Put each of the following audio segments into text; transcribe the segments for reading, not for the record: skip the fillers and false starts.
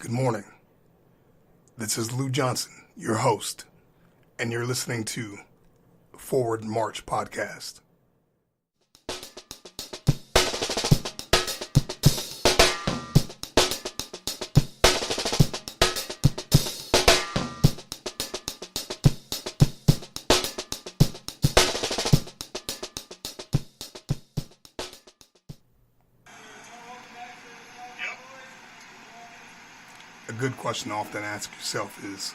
Good morning. This is Lou Johnson, your host, and you're listening to Forward March Podcast. A good question to often ask yourself is,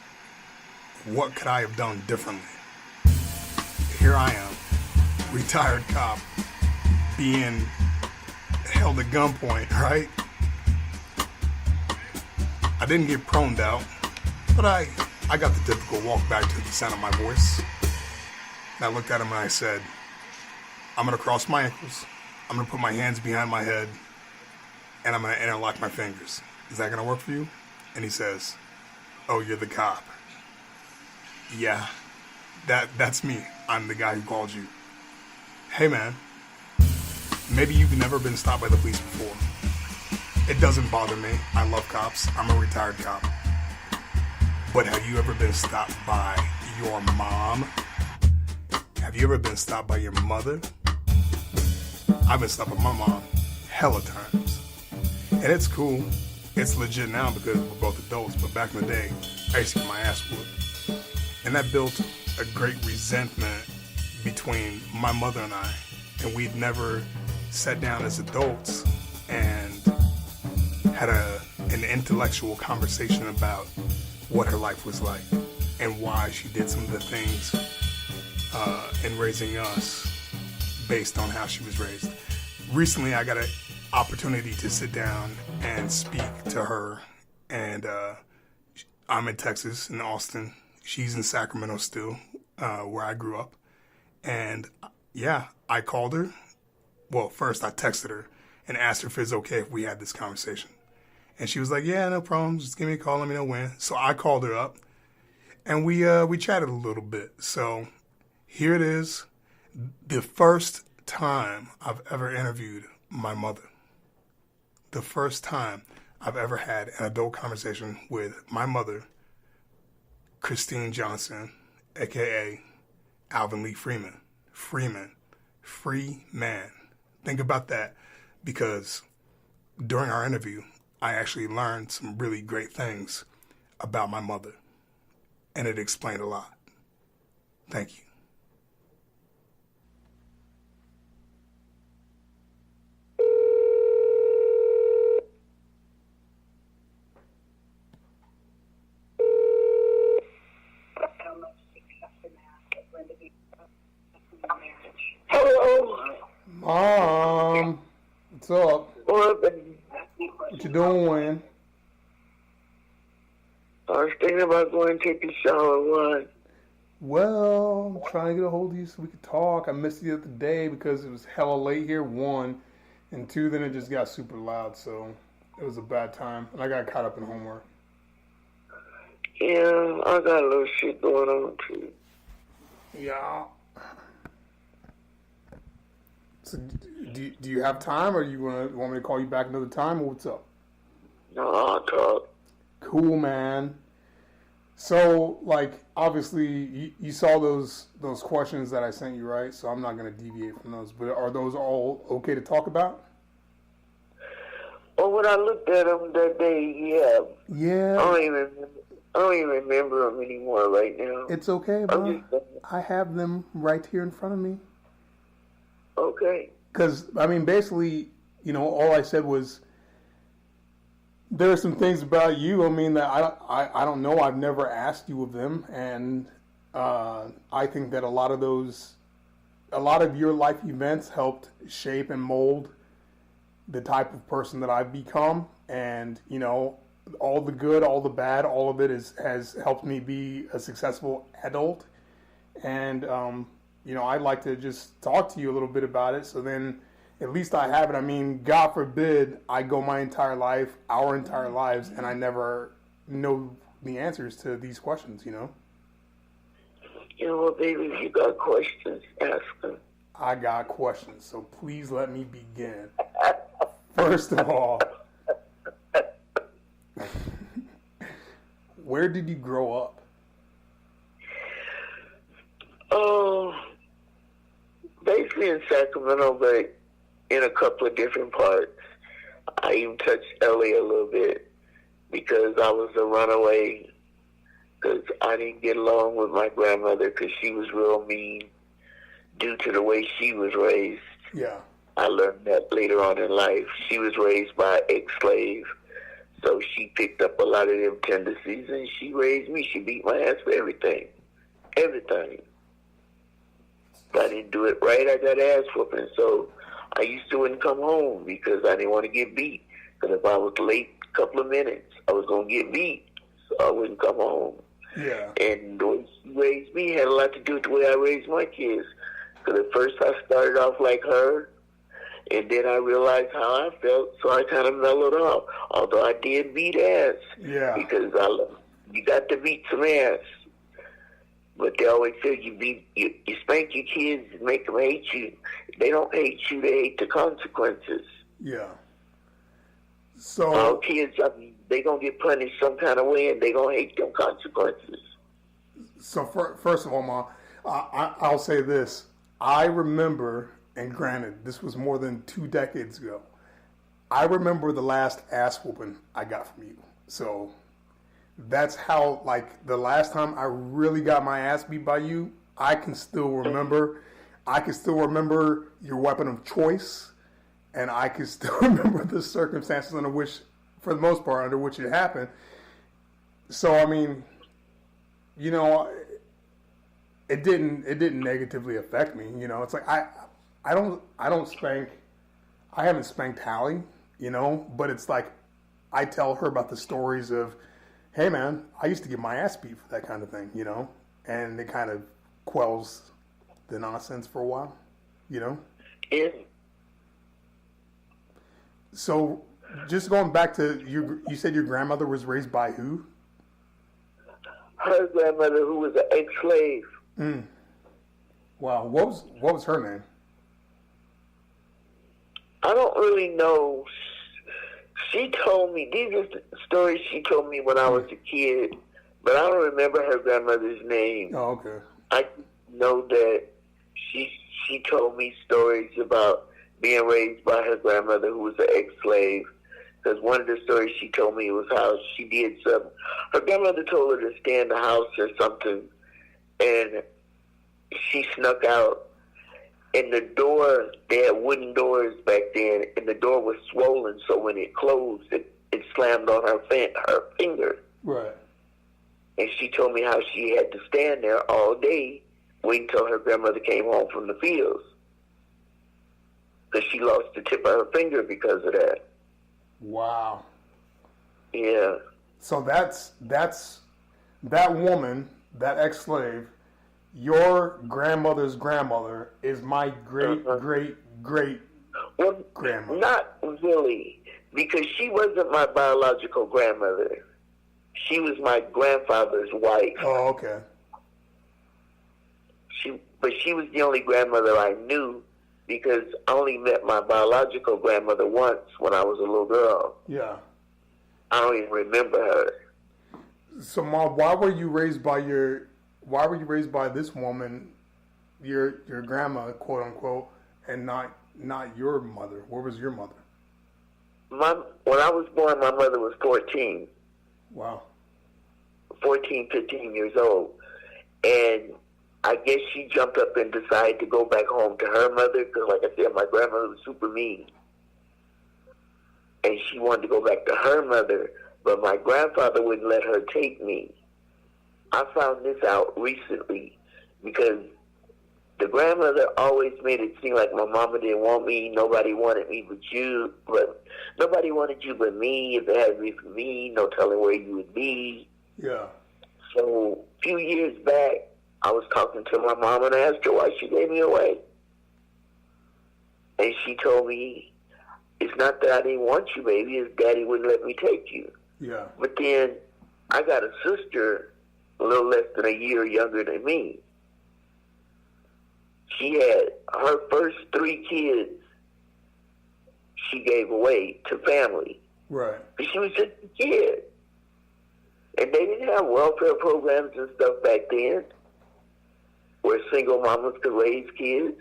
what could I have done differently? Here I am, retired cop, being held at gunpoint, right? I didn't get proned out, but I got the typical walk back to the sound of my voice. And I looked at him and I said, I'm going to cross my ankles, I'm going to put my hands behind my head, and I'm going to interlock my fingers. Is that going to work for you? And he says, oh, you're the cop. Yeah, that's me. I'm the guy who called you. Hey, man, maybe you've never been stopped by the police before. It doesn't bother me. I love cops. I'm a retired cop. But have you ever been stopped by your mom? Have you ever been stopped by your mother? I've been stopped by my mom hella times. And it's cool. It's legit now because we're both adults, but back in the day, I used to get my ass whooped. And that built a great resentment between my mother and I. And we'd never sat down as adults and had an intellectual conversation about what her life was like and why she did some of the things in raising us based on how she was raised. Recently, I got an opportunity to sit down and speak to her, and I'm in Texas, in Austin. She's in Sacramento still, where I grew up. And yeah, I called her. Well, first I texted her and asked her if it's okay if we had this conversation. And she was like, yeah, no problem. Just give me a call. Let me know when. So I called her up, and we chatted a little bit. So here it is, the first time I've ever interviewed my mother. The first time I've ever had an adult conversation with my mother, Christine Johnson, a.k.a. Alvin Lee Freeman. Free man. Think about that, because during our interview, I actually learned some really great things about my mother, and it explained a lot. Thank you. Hello. Mom, what's up? What you doing? I was thinking about going to take a shower. What? Well, I'm trying to get a hold of you so we could talk. I missed you the other day because it was hella late here, 1. And 2, then it just got super loud, so it was a bad time. And I got caught up in homework. Yeah, I got a little shit going on, too. Yeah. So, do you have time, or you want me to call you back another time, or what's up? No, I'll talk. Cool, man. So, like, obviously, you saw those questions that I sent you, right? So I'm not going to deviate from those. But are those all okay to talk about? Well, when I looked at them that day, yeah. Yeah. I don't even remember them anymore right now. It's okay, bro. I have them right here in front of me. Okay. Because, I mean, basically, all I said was, there are some things about you, I mean, that I don't know. I've never asked you of them. And I think that a lot of your life events helped shape and mold the type of person that I've become. And, all the good, all the bad, all of it has helped me be a successful adult. And, I'd like to just talk to you a little bit about it. So then at least I have it. I mean, God forbid I go my entire life, our entire lives, and I never know the answers to these questions, You know what, baby, if you got questions, ask them. I got questions, so please let me begin. First of all, where did you grow up? Oh, basically in Sacramento, but in a couple of different parts. I even touched LA a little bit because I was a runaway because I didn't get along with my grandmother because she was real mean due to the way she was raised. Yeah. I learned that later on in life. She was raised by an ex-slave, so she picked up a lot of them tendencies, and she raised me. She beat my ass for everything. Everything. If I didn't do it right, I got ass whooping. So I used to wouldn't come home because I didn't want to get beat. Because if I was late a couple of minutes, I was going to get beat. So I wouldn't come home. Yeah. And the way she raised me had a lot to do with the way I raised my kids. Because at first I started off like her, and then I realized how I felt, so I kind of mellowed off. Although I did beat ass. Yeah. Because you got to beat some ass. But they always say you spank your kids and make them hate you. They don't hate you, they hate the consequences. Yeah. So our kids, they going to get punished some kind of way, and they going to hate them consequences. So first of all, Ma, I'll say this. I remember, and granted, this was more than 2 decades ago, I remember the last ass whooping I got from you. So that's how, like, the last time I really got my ass beat by you, I can still remember. I can still remember your weapon of choice, and I can still remember the circumstances under which, for the most part, under which it happened. So, I mean, you know, it didn't negatively affect me. You know, it's like I don't spank. I haven't spanked Hallie, you know, but it's like I tell her about the stories of, hey man, I used to get my ass beat for that kind of thing, you know, and it kind of quells the nonsense for a while, you know. Yeah. So, just going back to you said your grandmother was raised by who? Her grandmother, who was an ex-slave. Mm. Wow, what was her name? I don't really know. She told me, these are the stories she told me when I was a kid, but I don't remember her grandmother's name. Oh, okay. I know that she told me stories about being raised by her grandmother, who was an ex-slave. Because one of the stories she told me was how she did something. Her grandmother told her to stay in the house or something, and she snuck out. And the door, they had wooden doors back then, and the door was swollen, so when it closed, it slammed on her finger. Right. And she told me how she had to stand there all day waiting until her grandmother came home from the fields. Because she lost the tip of her finger because of that. Wow. Yeah. So that's that woman, that ex-slave, your grandmother's grandmother is my great Well, grandmother. not really, because she wasn't my biological grandmother. She was my grandfather's wife. Oh, okay. But she was the only grandmother I knew, because I only met my biological grandmother once when I was a little girl. Yeah. I don't even remember her. So, Ma, why were you raised by this woman, your grandma, quote unquote, and not your mother? Where was your mother? When I was born, my mother was 14. Wow. 14, 15 years old. And I guess she jumped up and decided to go back home to her mother because, like I said, my grandmother was super mean. And she wanted to go back to her mother, but my grandfather wouldn't let her take me. I found this out recently because the grandmother always made it seem like my mama didn't want me, nobody wanted me but you, but nobody wanted you but me. If it hadn't been for me, no telling where you would be. Yeah. So a few years back, I was talking to my mom and I asked her why she gave me away. And she told me, it's not that I didn't want you, baby, it's daddy wouldn't let me take you. Yeah. But then I got a sister a little less than a year younger than me. She had her first 3 kids she gave away to family. Right. But she was just a kid. And they didn't have welfare programs and stuff back then where single mamas could raise kids.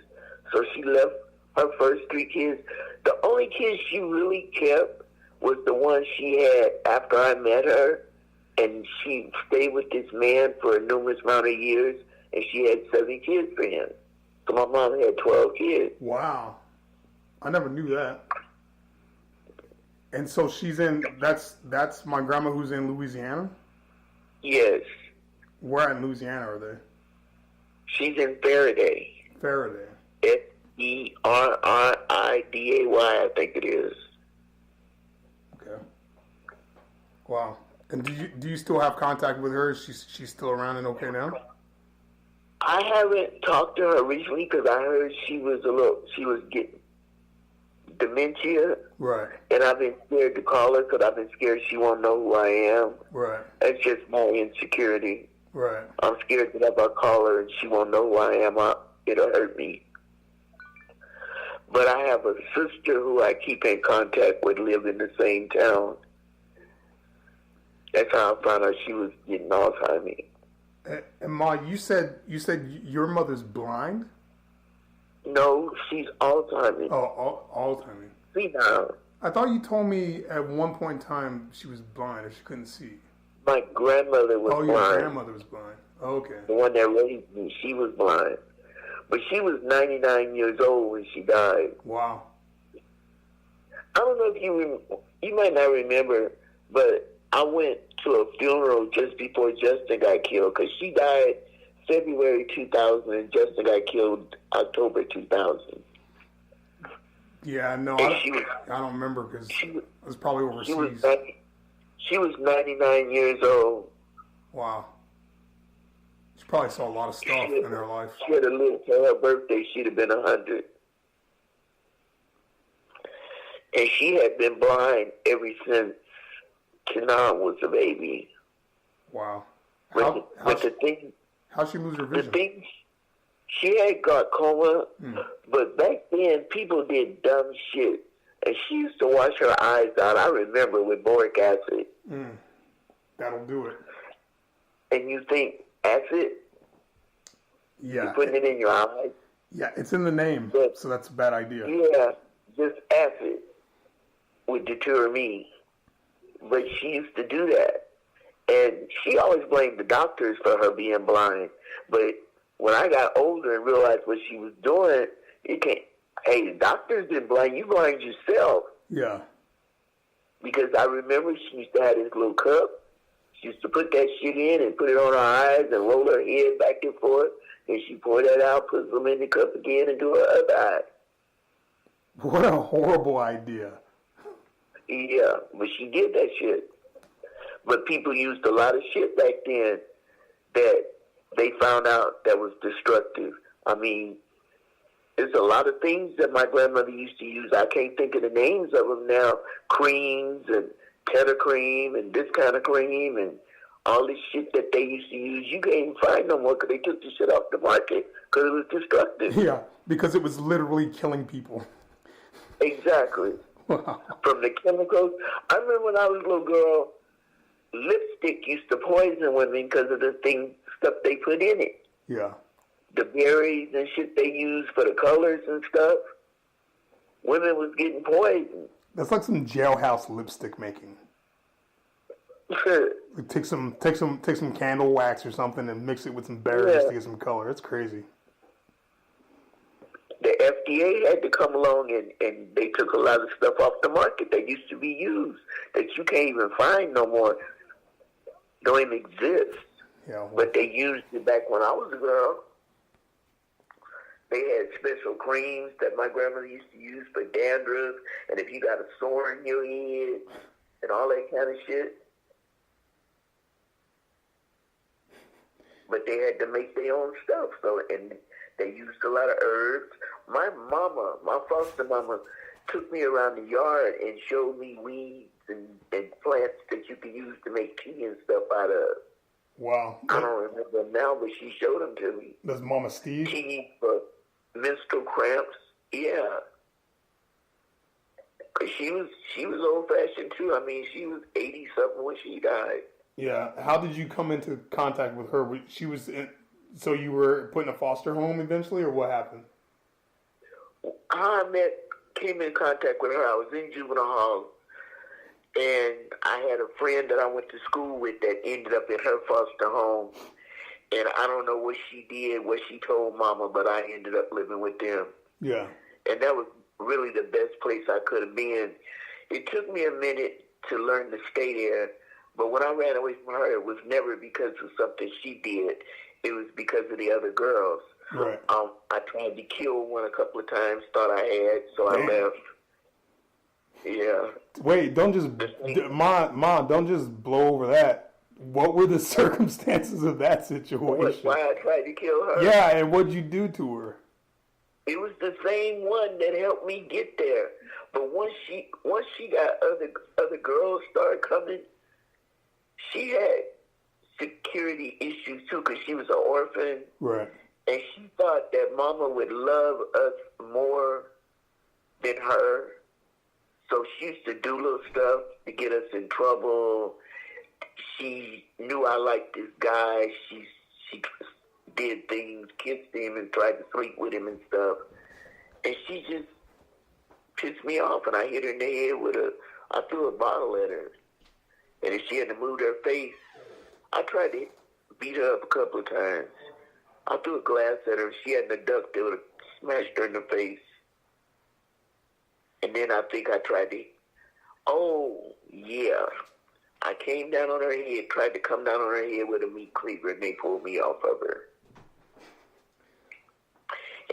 So she left her first 3 kids. The only kids she really kept was the one she had after I met her. And she stayed with this man for a numerous amount of years, and she had 7 kids for him. So my mom had 12 kids. Wow. I never knew that. And so she's in, that's my grandma who's in Louisiana? Yes. Where in Louisiana are they? She's in Faraday. Faraday. Ferriday, I think it is. Okay. Wow. And do you still have contact with her? She's still around and okay now? I haven't talked to her recently because I heard she was getting dementia. Right. And I've been scared to call her because I've been scared she won't know who I am. Right. That's just my insecurity. Right. I'm scared that if I call her and she won't know who I am, it'll hurt me. But I have a sister who I keep in contact with, live in the same town. That's how I found out she was getting Alzheimer's. And Ma, you said your mother's blind? No, she's Alzheimer's. Oh, Alzheimer's. See now. I thought you told me at one point in time she was blind or she couldn't see. My grandmother was blind. Oh, your grandmother was blind. Oh, okay. The one that raised me, she was blind. But she was 99 years old when she died. Wow. I don't know if you might not remember, but I went to a funeral just before Justin got killed because she died February 2000 and Justin got killed October 2000. Yeah, no, I don't remember because it was probably overseas. She was 99 years old. Wow. She probably saw a lot of stuff in her life. She had lived till her birthday, she'd have been 100. And she had been blind ever since Kenan was a baby. Wow. How'd she lose her vision? The thing, she had glaucoma, but back then people did dumb shit. And she used to wash her eyes out, I remember, with boric acid. That'll do it. And you think, acid? Yeah. You're putting it in your eyes? Yeah, it's in the name, so that's a bad idea. Yeah, just acid would deter me. But she used to do that. And she always blamed the doctors for her being blind. But when I got older and realized what she was doing, the doctors didn't blind you, blind yourself. Yeah. Because I remember she used to have this little cup. She used to put that shit in and put it on her eyes and roll her head back and forth. And she poured that out, put them in the cup again, and do her other eye. What a horrible idea. Yeah, but she did that shit. But people used a lot of shit back then that they found out that was destructive. I mean, there's a lot of things that my grandmother used to use. I can't think of the names of them now. Creams and Teta cream and this kind of cream and all this shit that they used to use. You can't even find no more because they took the shit off the market because it was destructive. Yeah, because it was literally killing people. Exactly. Wow. From the chemicals. I remember when I was a little girl, lipstick used to poison women because of the stuff they put in it. Yeah. The berries and shit they used for the colors and stuff. Women was getting poisoned. That's like some jailhouse lipstick making. Take some candle wax or something and mix it with some berries to get some color. It's crazy. The FDA had to come along and they took a lot of stuff off the market that used to be used that you can't even find no more. Don't even exist. Yeah. Well, but they used it back when I was a girl. They had special creams that my grandmother used to use for dandruff, and if you got a sore in your head, and all that kind of shit. But they had to make their own stuff, and they used a lot of herbs. My foster mama, took me around the yard and showed me weeds and plants that you could use to make tea and stuff out of. Wow. I don't remember them now, but she showed them to me. Does Mama Steve? Tea for menstrual cramps. Yeah. Cause she was old fashioned too. I mean, she was 80-something when she died. Yeah. How did you come into contact with her? She was in, so you were put in a foster home eventually, or what happened? How I came in contact with her, I was in juvenile hall, and I had a friend that I went to school with that ended up in her foster home. And I don't know what she did, what she told Mama, but I ended up living with them. Yeah. And that was really the best place I could have been. It took me a minute to learn to stay there, but when I ran away from her, it was never because of something she did. It was because of the other girls. Right. I tried to kill one a couple of times, thought I had, so Damn. I left. Yeah. Wait, don't just, Ma, don't just blow over that. What were the circumstances of that situation? Why I tried to kill her? Yeah, and what'd you do to her? It was the same one that helped me get there. But once she got other girls started coming, she had security issues too because she was an orphan. Right. And she thought that Mama would love us more than her. So she used to do little stuff to get us in trouble. She knew I liked this guy. She did things, kissed him, and tried to sleep with him and stuff. And she just pissed me off, and I hit her in the head I threw a bottle at her. And if she hadn't moved her face, I tried to beat her up a couple of times. I threw a glass at her. If she hadn't ducked, it would have smashed her in the face. And then I think I tried to, I came down on her head, tried to come down on her head with a meat cleaver, and they pulled me off of her.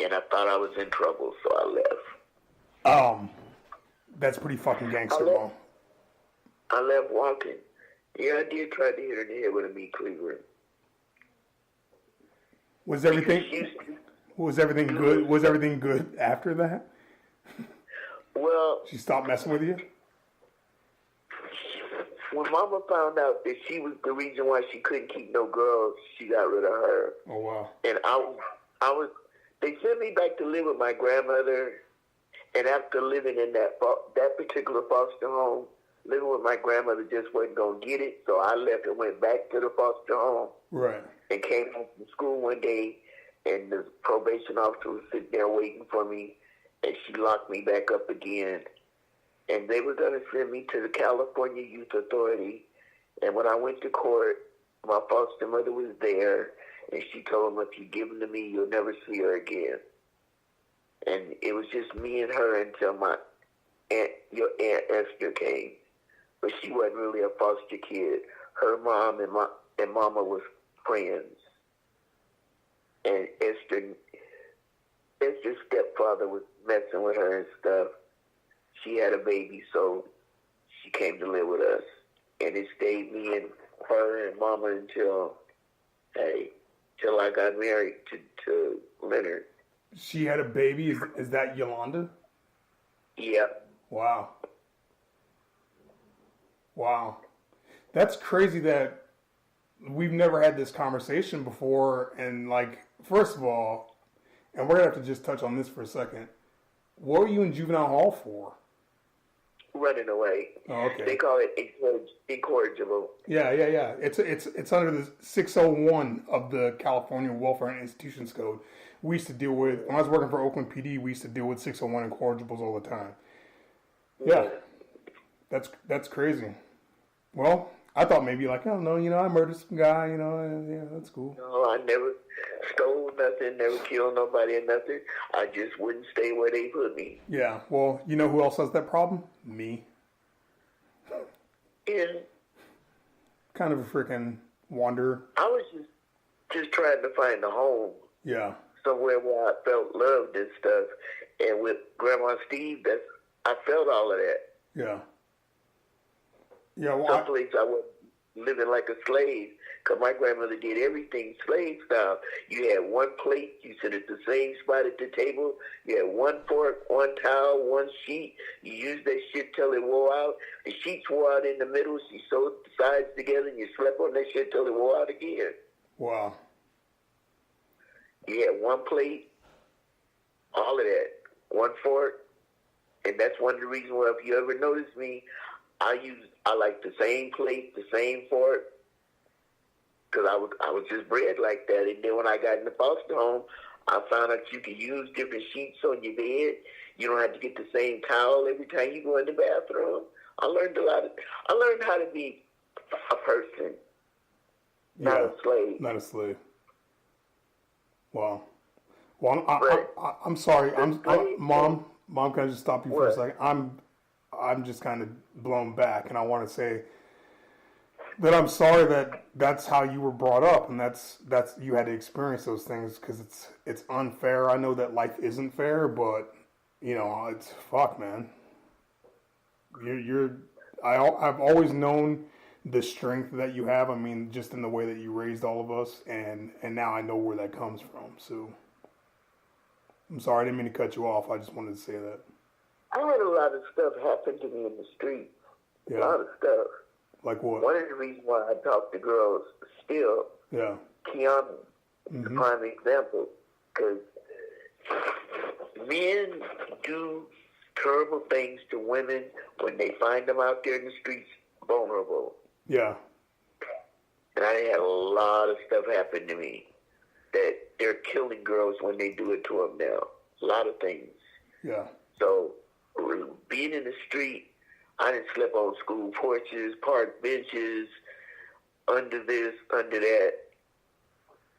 And I thought I was in trouble, so I left. That's pretty fucking gangster, Mom. I left walking. Yeah, I did try to hit her in the head with a meat cleaver. Was everything good? Was everything good after that? Well, she stopped messing with you? When Mama found out that she was the reason why she couldn't keep no girls, she got rid of her. Oh, wow. And they sent me back to live with my grandmother. And after living in that particular foster home, living with my grandmother just wasn't going to get it. So I left and went back to the foster home. Right. And came home from school one day, and the probation officer was sitting there waiting for me, and she locked me back up again. And they were going to send me to the California Youth Authority. And when I went to court, my foster mother was there, and she told them, if you give them to me, you'll never see her again. And it was just me and her until your Aunt Esther came. But she wasn't really a foster kid. Her mom and Mama was friends. And Esther's stepfather was messing with her and stuff. She had a baby, so she came to live with us. And it stayed me and her and Mama until I got married to Leonard. She had a baby? Is that Yolanda? Yeah. Wow. That's crazy that we've never had this conversation before. And, first of all, and we're going to have to just touch on this for a second. What were you in juvenile hall for? Running away. Oh, okay. They call it incorrigible. Yeah. It's under the 601 of the California Welfare and Institutions Code. We used to deal with, when I was working for Oakland PD, we used to deal with 601 incorrigibles all the time. Yeah. That's crazy. Well, I thought maybe I murdered some guy, yeah, that's cool. No, I never stole nothing, never killed nobody or nothing. I just wouldn't stay where they put me. Yeah, well, you know who else has that problem? Me. Yeah. Kind of a freaking wanderer. I was just trying to find a home. Yeah. Somewhere where I felt loved and stuff. And with Grandma Steve, I felt all of that. Yeah. Yeah, well, someplace I was living like a slave, because my grandmother did everything slave style. You had one plate, you sit at the same spot at the table, you had one fork, one towel, one sheet. You used that shit till it wore out. The sheets wore out in the middle, she sewed the sides together, and you slept on that shit till it wore out again. Wow. You had one plate, all of that, one fork, and that's one of the reasons why if you ever notice me, I like the same plate, the same fork, because I was just bred like that. And then when I got in the foster home, I found out you can use different sheets on your bed. You don't have to get the same towel every time you go in the bathroom. I learned a lot. I learned how to be a person, not a slave. Not a slave. Wow. Well, I'm sorry. Mom, can I just stop you for a second? I'm just kind of blown back, and I want to say that I'm sorry that that's how you were brought up, and that's you had to experience those things because it's unfair. I know that life isn't fair, but it's fuck, man. I've always known the strength that you have. I mean, just in the way that you raised all of us, and now I know where that comes from. So I'm sorry, I didn't mean to cut you off. I just wanted to say that. I had a lot of stuff happen to me in the street. A lot of stuff. Like what? One of the reasons why I talk to girls still, Kiana, is a prime example. Because men do terrible things to women when they find them out there in the streets vulnerable. Yeah. And I had a lot of stuff happen to me that they're killing girls when they do it to them now. A lot of things. Yeah. So being in the street, I didn't sleep on school porches, park benches, under this, under that,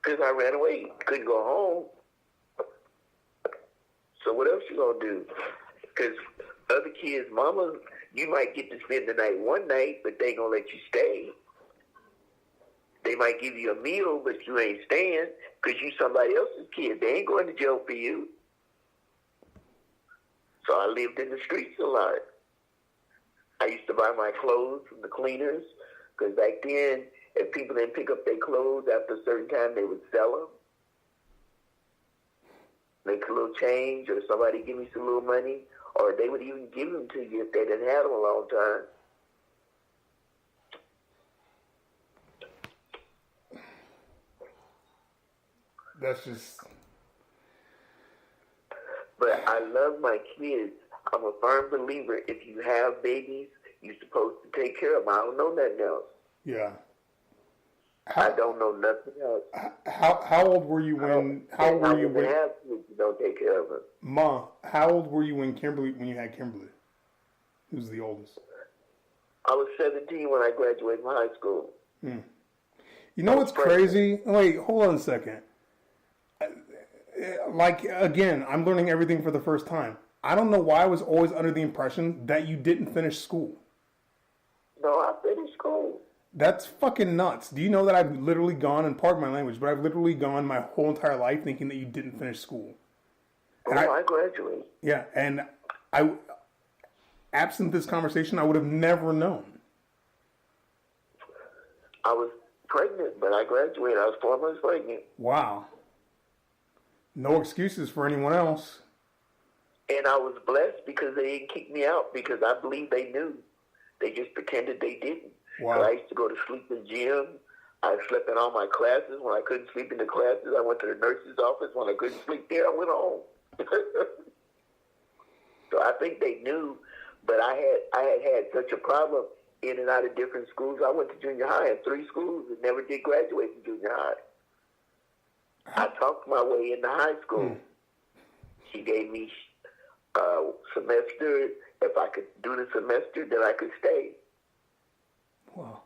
because I ran away. Couldn't go home. So what else you gonna do? Because other kids, mama, you might get to spend the night one night, but they ain't gonna let you stay. They might give you a meal, but you ain't staying because you somebody else's kid. They ain't going to jail for you. So I lived in the streets a lot. I used to buy my clothes from the cleaners because back then, if people didn't pick up their clothes after a certain time, they would sell them. Make a little change, or somebody give me some little money, or they would even give them to you if they didn't have them a long time. That's just... But I love my kids. I'm a firm believer, if you have babies, you're supposed to take care of them. I don't know nothing else. Yeah. I don't know nothing else. How old were you when... How old were you when... have kids, you don't take care of them. Ma, how old were you when you had Kimberly? Who's the oldest? I was 17 when I graduated from high school. You know what's crazy? Wait, hold on a second. Like, again, I'm learning everything for the first time. I don't know why I was always under the impression that you didn't finish school. No, I finished school. That's fucking nuts. Do you know that I've literally gone, and pardon my language, but I've literally gone my whole entire life thinking that you didn't finish school. And I graduated. Yeah, and absent this conversation, I would have never known. I was pregnant, but I graduated. I was 4 months pregnant. Wow. No excuses for anyone else. And I was blessed because they didn't kick me out because I believe they knew. They just pretended they didn't. Wow. I used to go to sleep in gym. I slept in all my classes. When I couldn't sleep in the classes, I went to the nurse's office. When I couldn't sleep there, I went home. So I think they knew, but I had such a problem in and out of different schools. I went to junior high in 3 schools and never did graduate from junior high. I talked my way into high school. She gave me a semester. If I could do the semester, then I could stay. Wow.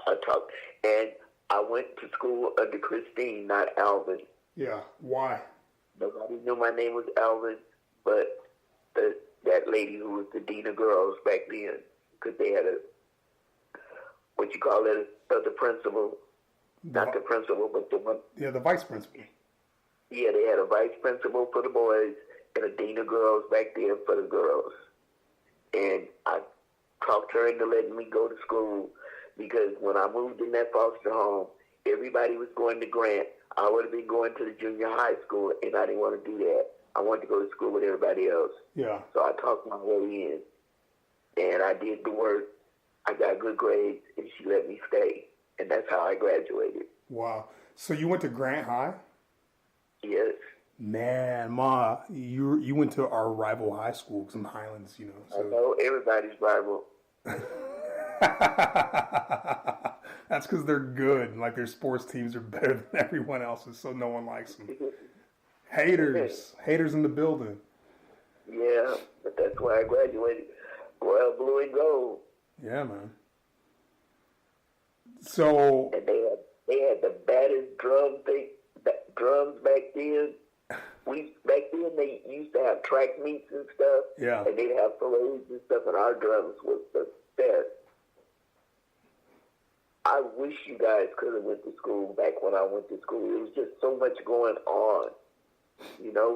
I talked, and I went to school under Christine, not Alvin. Yeah. Why? Nobody knew my name was Alvin, but that lady who was the dean of girls back then, because they had the principal. Not the principal, but the one. Yeah, the vice principal. Yeah, they had a vice principal for the boys and a dean of girls back there for the girls. And I talked her into letting me go to school because when I moved in that foster home, everybody was going to Grant. I would have been going to the junior high school, and I didn't want to do that. I wanted to go to school with everybody else. Yeah. So I talked my way in, and I did the work. I got good grades, and she let me stay. And that's how I graduated. Wow. So you went to Grant High? Yes. Man, Ma, you went to our rival high school, some Highlands, you know. So. I know, everybody's rival. That's That's because they're good. Like their sports teams are better than everyone else's, so no one likes them. Haters in the building. Yeah, but that's why I graduated Royal Blue and Gold. Yeah, man. So and they had the baddest drums back then. Back then they used to have track meets and stuff. Yeah. And they'd have parades and stuff, and our drums was the best. I wish you guys could have went to school back when I went to school. It was just so much going on,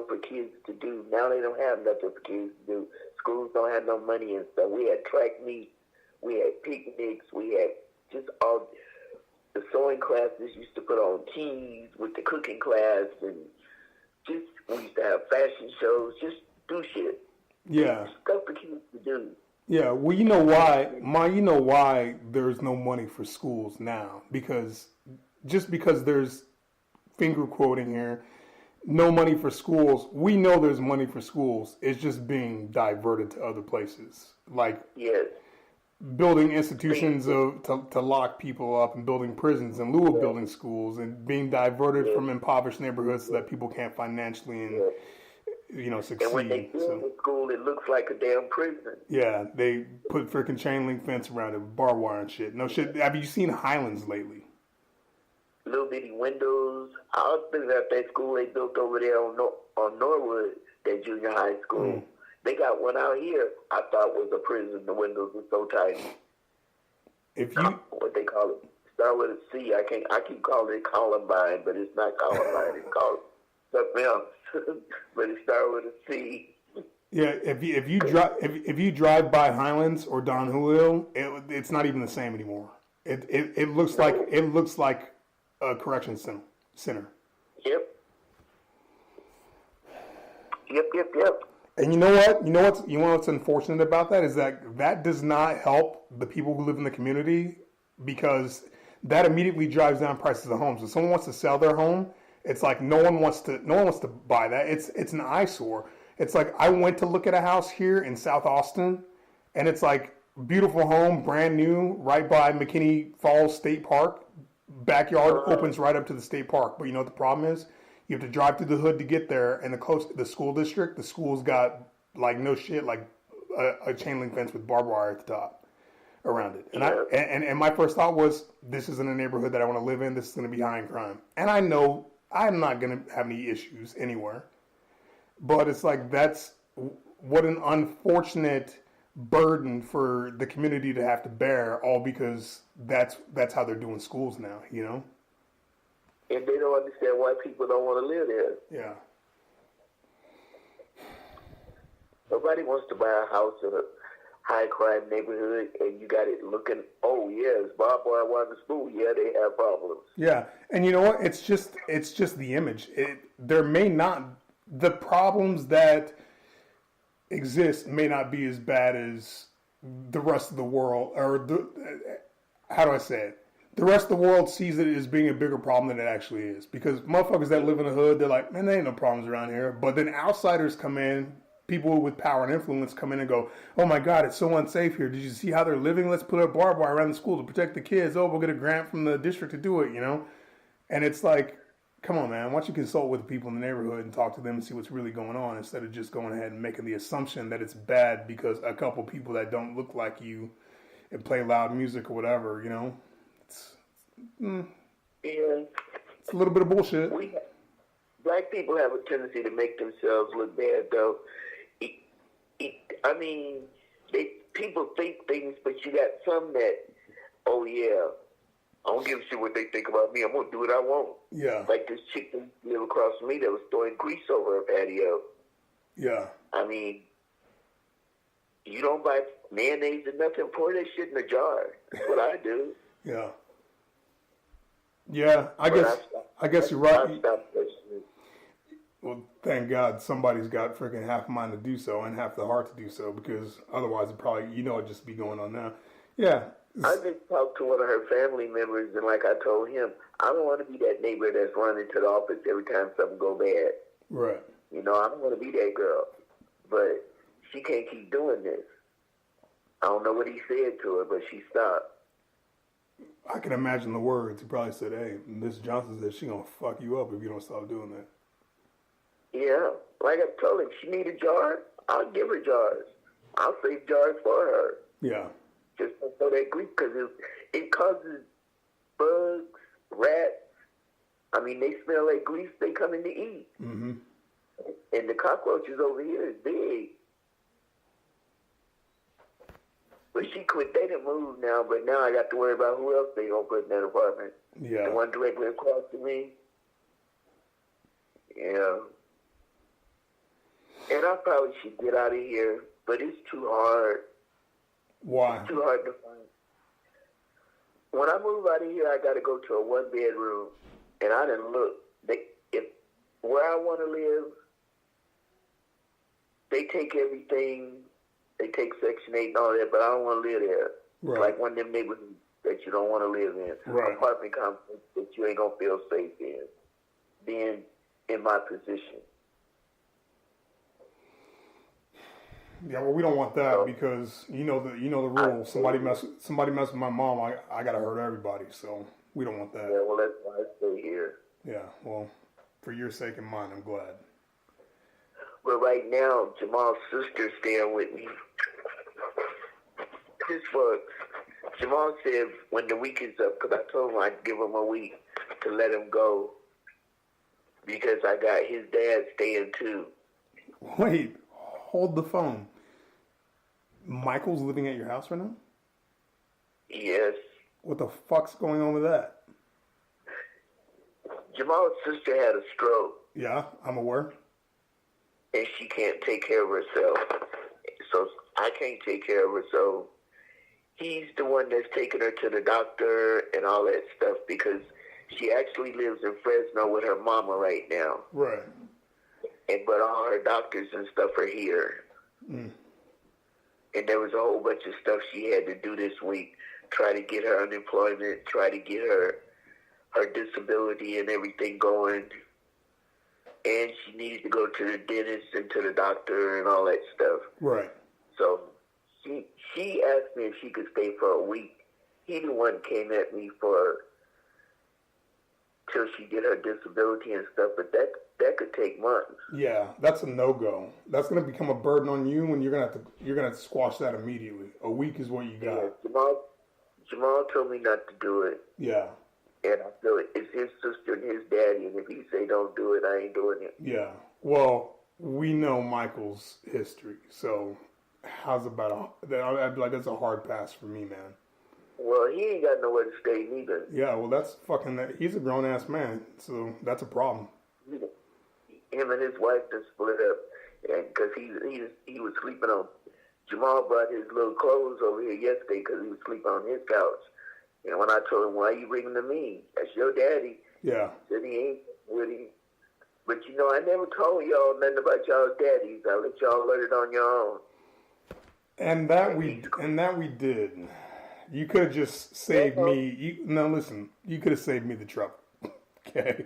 for kids to do. Now they don't have nothing for kids to do. Schools don't have no money and stuff. We had track meets, we had picnics, we had just all the sewing classes used to put on teas with the cooking class, and just we used to have fashion shows, just do shit. Yeah. Stuff for kids to do. Yeah, well, you know why there's no money for schools now? Because there's finger quoting here, no money for schools. We know there's money for schools. It's just being diverted to other places, like yes. building institutions to lock people up and building prisons in lieu of building schools, and being diverted from impoverished neighborhoods so that people can't financially succeed. And when they build a school, it looks like a damn prison. Yeah, they put freaking chain link fence around it, barbed wire and shit. No shit. Have you seen Highlands lately? Little bitty windows. I was thinking about that school they built over there on Norwood, that junior high school. They got one out here I thought was a prison. The windows were so tiny. What they call it? Start with a C. I keep calling it Columbine, but it's not Columbine. It's called something else. But it started with a C. Yeah, if you drive by Highlands or Don Julio, it's not even the same anymore. It looks like a correction center. Yep. And you know what's unfortunate about that is that does not help the people who live in the community, because that immediately drives down prices of homes. If someone wants to sell their home, it's like no one wants to buy that. It's an eyesore. It's like I went to look at a house here in South Austin, and it's like beautiful home, brand new, right by McKinney Falls State Park. Backyard opens right up to the state park. But you know what the problem is? You have to drive through the hood to get there, and the school district, the school's got like no shit, like a chain link fence with barbed wire at the top around it. And and my first thought was, this isn't a neighborhood that I want to live in. This is going to be high in crime. And I know I'm not going to have any issues anywhere. But it's like, what an unfortunate burden for the community to have to bear, all because that's how they're doing schools now, And they don't understand why people don't want to live there. Yeah. Nobody wants to buy a house in a high crime neighborhood and you got it looking, oh yes, barbed wire around the school. Yeah, they have problems. Yeah. And you know what? It's just the image. The problems that exist may not be as bad as the rest of the world, or how do I say it? The rest of the world sees it as being a bigger problem than it actually is. Because motherfuckers that live in the hood, they're like, man, there ain't no problems around here. But then outsiders come in, people with power and influence come in and go, oh my God, it's so unsafe here. Did you see how they're living? Let's put a barbed wire around the school to protect the kids. Oh, we'll get a grant from the district to do it, And it's like, come on, man. Why don't you consult with the people in the neighborhood and talk to them and see what's really going on, instead of just going ahead and making the assumption that it's bad because a couple people that don't look like you and play loud music or whatever, It's a little bit of bullshit. Black people have a tendency to make themselves look bad, though. People think things, but you got some that, oh yeah, I don't give a shit what they think about me. I'm going to do what I want. Yeah. Like this chick that lived across from me that was throwing grease over her patio. Yeah. You don't buy mayonnaise or nothing. Pour that shit in a jar. That's what I do. Yeah. Yeah, I guess you're right. Well, thank God somebody's got freaking half a mind to do so and half the heart to do so, because otherwise it probably, it'd just be going on now. Yeah. I just talked to one of her family members, and like I told him, I don't want to be that neighbor that's running to the office every time something go bad. Right. I don't want to be that girl. But she can't keep doing this. I don't know what he said to her, but she stopped. I can imagine the words. He probably said, "Hey, Miss Johnson said she gonna fuck you up if you don't stop doing that." Yeah, like I told him, she need a jar, I'll give her jars. I'll save jars for her. Yeah. Just so that grief, because it causes bugs, rats. I mean, they smell like grease. They come in to eat. Mm-hmm. And the cockroaches over here is big. But she quit. They didn't move now, but now I got to worry about who else they gonna put in that apartment. Yeah. The one directly across from me. Yeah. And I probably should get out of here, but it's too hard. Why? It's too hard to find. When I move out of here, I got to go to a one-bedroom, and I didn't look. If where I want to live, they take everything. They take Section 8 and all that, but I don't want to live there. Right. Like one of them neighborhoods that you don't want to live in. Right. Apartment complex that you ain't going to feel safe in, being in my position. Yeah, well, we don't want that because you know the rule. Somebody mess with my mom, I gotta hurt everybody. So we don't want that. Yeah, well, that's why I stay here. Yeah, well, for your sake and mine, I'm glad. But right now, Jamal's sister's staying with me. This fuck. Jamal said when the week is up, because I told him I'd give him a week to let him go because I got his dad staying too. Wait, hold the phone. Michael's living at your house right now? Yes. What the fuck's going on with that? Jamal's sister had a stroke. Yeah, I'm aware. And she can't take care of herself. So I can't take care of her. So he's the one that's taking her to the doctor and all that stuff because she actually lives in Fresno with her mama right now. Right. But all her doctors and stuff are here. Mm. And there was a whole bunch of stuff she had to do this week. Try to get her unemployment, try to get her disability and everything going. And she needed to go to the dentist and to the doctor and all that stuff. Right. So she asked me if she could stay for a week. He the one came at me till she get her disability and stuff, but that could take months. Yeah, that's a no-go. That's going to become a burden on you, and you're going to have to squash that immediately. A week is what you got. Yeah, Jamal told me not to do it. Yeah. And I feel it's his sister and his daddy, and if he say don't do it, I ain't doing it. Yeah. Well, we know Michael's history, so how's about I'd be like, that's a hard pass for me, man. Well, he ain't got nowhere to stay neither. Yeah, well, that's he's a grown-ass man, so that's a problem. Him and his wife just split up, and because he was sleeping on. Jamal brought his little clothes over here yesterday because he was sleeping on his couch. And when I told him, why you bringing them to me? That's your daddy. Yeah. Said he ain't with him. But I never told y'all nothing about y'all's daddies. I let y'all learn it on your own. And that we did. You could have just saved me. Now listen, you could have saved me the trouble. Okay.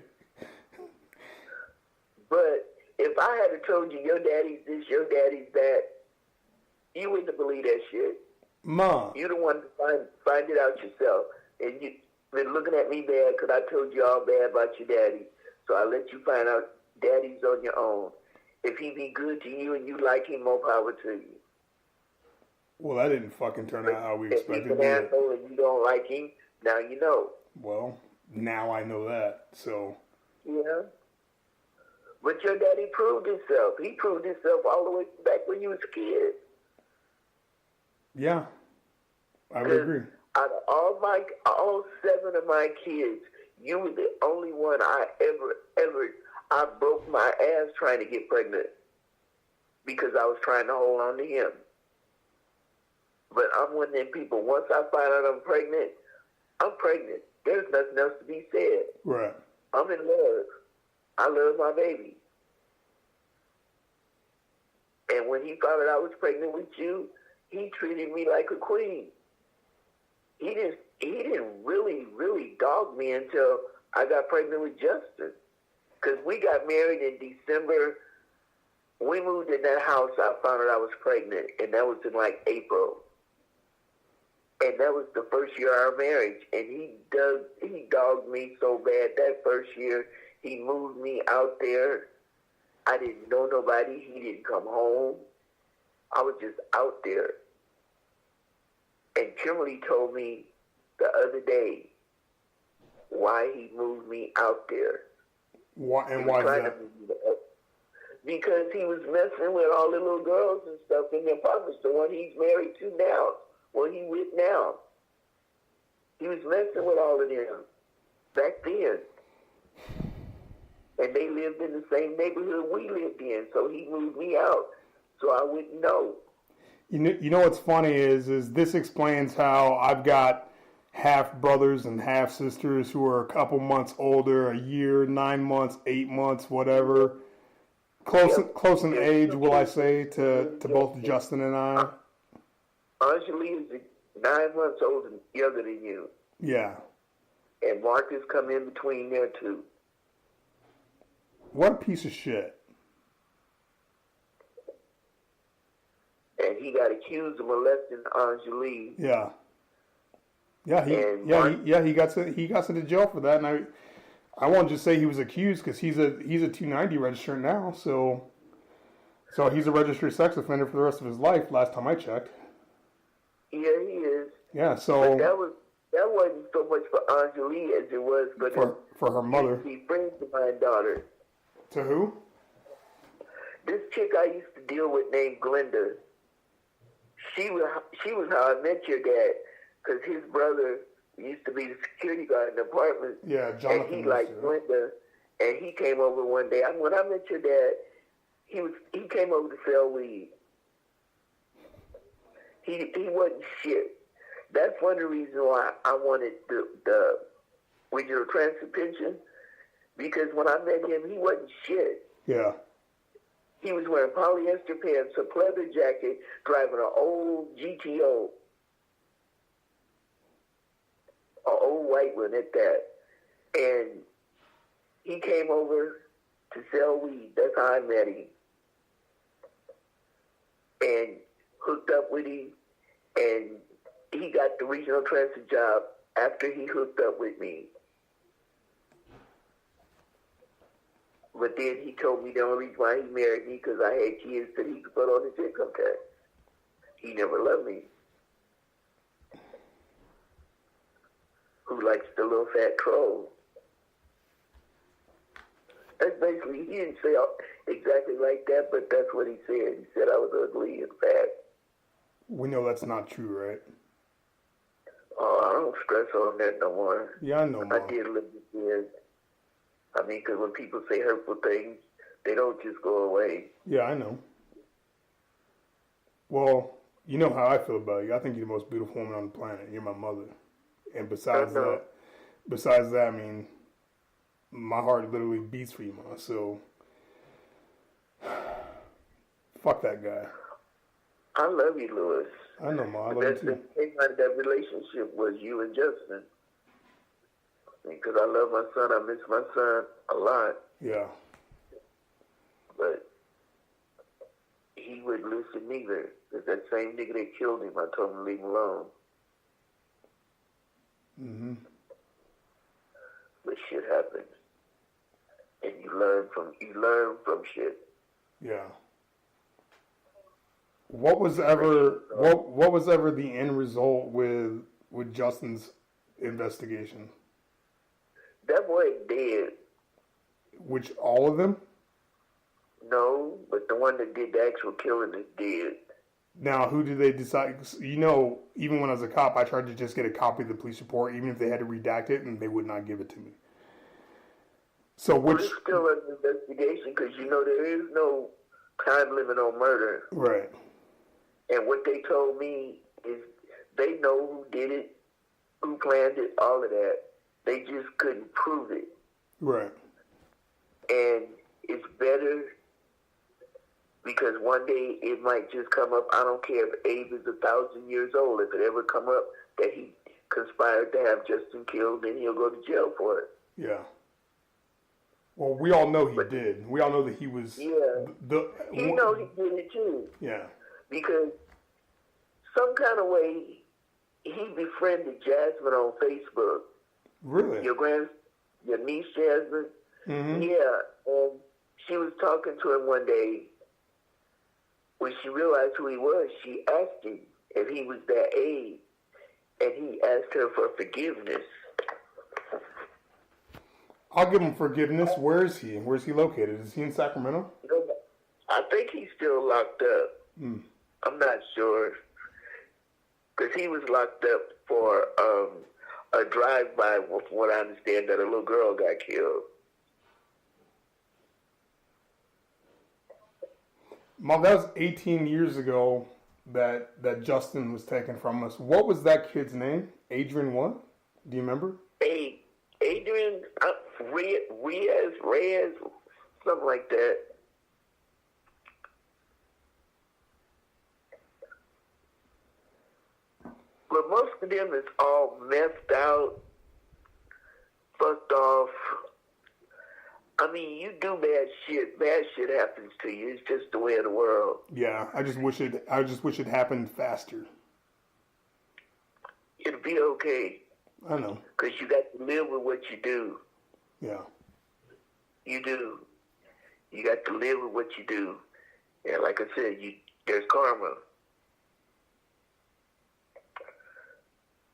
But if I had told you your daddy's this, your daddy's that, you wouldn't have believed that shit. Ma. You're the one to find it out yourself. And you've been looking at me bad because I told you all bad about your daddy. So I let you find out daddy's on your own. If he be good to you and you like him, more power to you. Well, that didn't fucking turn out how we expected. If he's an asshole and you don't like him, now you know. Well, now I know that, so. Yeah. But your daddy proved himself. He proved himself all the way back when you was a kid. Yeah, I would agree. Out of all 7 of my kids, you were the only one I broke my ass trying to get pregnant because I was trying to hold on to him. But I'm one of them people, once I find out I'm pregnant, I'm pregnant. There's nothing else to be said. Right. I'm in love. I love my baby. And when he found out I was pregnant with you, he treated me like a queen. He didn't really dog me until I got pregnant with Justin. Because we got married in December. We moved in that house. I found out I was pregnant, and that was in like April. And that was the first year of our marriage. And he dogged me so bad that first year. He moved me out there. I didn't know nobody. He didn't come home. I was just out there. And Kimberly told me the other day why he moved me out there. Why is that? Because he was messing with all the little girls and stuff in the apartments, the one he's married to now, one he with now. He was messing with all of them back then. And they lived in the same neighborhood we lived in, so he moved me out so I wouldn't know. You know what's funny is this explains how I've got half brothers and half sisters who are a couple months older, a year, 9 months, 8 months, whatever. Close in age, will I say, to both Justin and I. Anjali is 9 months older, younger than you. Yeah. And Marcus come in between there too. What a piece of shit. And he got accused of molesting Anjali. Yeah. He got sent to jail for that, and I won't just say he was accused because he's a 290 registrant now, so he's a registered sex offender for the rest of his life. Last time I checked. Yeah, he is. Yeah, so but that wasn't so much for Anjali as it was for her mother. He friends of my daughter. To who? This chick I used to deal with named Glenda. She was how I met your dad, because his brother used to be the security guard in the apartment. Yeah, Jonathan. And he liked Glenda, and he came over one day. When I met your dad, he came over to sell weed. He wasn't shit. That's one of the reasons why I wanted the regional transit pension, because when I met him, he wasn't shit. Yeah. He was wearing polyester pants, a pleather jacket, driving an old GTO. An old white one at that. And he came over to sell weed. That's how I met him. And hooked up with him. And he got the regional transit job after he hooked up with me. But then he told me the only reason why he married me because I had kids that he could put on his income tax. He never loved me. Who likes the little fat troll? That's basically, he didn't say exactly like that, but that's what he said. He said I was ugly and fat. We know that's not true, right? Oh, I don't stress on that no more. Yeah, I know, Mom. I did live with kids. I mean, because when people say hurtful things, they don't just go away. Yeah, I know. Well, you know how I feel about you. I think you're the most beautiful woman on the planet. You're my mother. And besides that, I mean, my heart literally beats for you, Ma. So, fuck that guy. I love you, Louis. I know, Ma. I love you too. The thing about that relationship was you and Justin. Because I love my son. I miss my son a lot. Yeah. But he wouldn't listen neither. Because that same nigga that killed him, I told him to leave him alone. Mm-hmm. But shit happens. And you learn from shit. Yeah. What was ever the end result with Justin's investigation? That boy is dead. Which, all of them? No, but the one that did the actual killing is dead. Now, who did they decide? You know, even when I was a cop, I tried to just get a copy of the police report, even if they had to redact it, and they would not give it to me. So which... It's still an investigation, because you know there is no time limit on murder. Right. And what they told me is they know who did it, who planned it, all of that. They just couldn't prove it. Right. And it's better because one day it might just come up. I don't care if Abe is 1,000 years old. If it ever come up that he conspired to have Justin killed, then he'll go to jail for it. Yeah. Well, we all know he did. We all know that he was... Yeah. He knows he did it too. Yeah. Because some kind of way he befriended Jasmine on Facebook. Really? Your niece Jasmine. Mm-hmm. Yeah, and she was talking to him one day. When she realized who he was, she asked him if he was their age, and he asked her for forgiveness. I'll give him forgiveness. Where is he? Where's he located? Is he in Sacramento? I think he's still locked up. Mm. I'm not sure. Because he was locked up for a drive-by, from what I understand, that a little girl got killed. Mom, that was 18 years ago that Justin was taken from us. What was that kid's name? Adrian what? Do you remember? Adrian Reyes, something like that. But most of them is all messed out, fucked off. I mean, you do bad shit happens to you. It's just the way of the world. Yeah, I just wish it happened faster. It'll be okay. I know. Because you got to live with what you do. Yeah. You do. You got to live with what you do. And like I said, there's karma.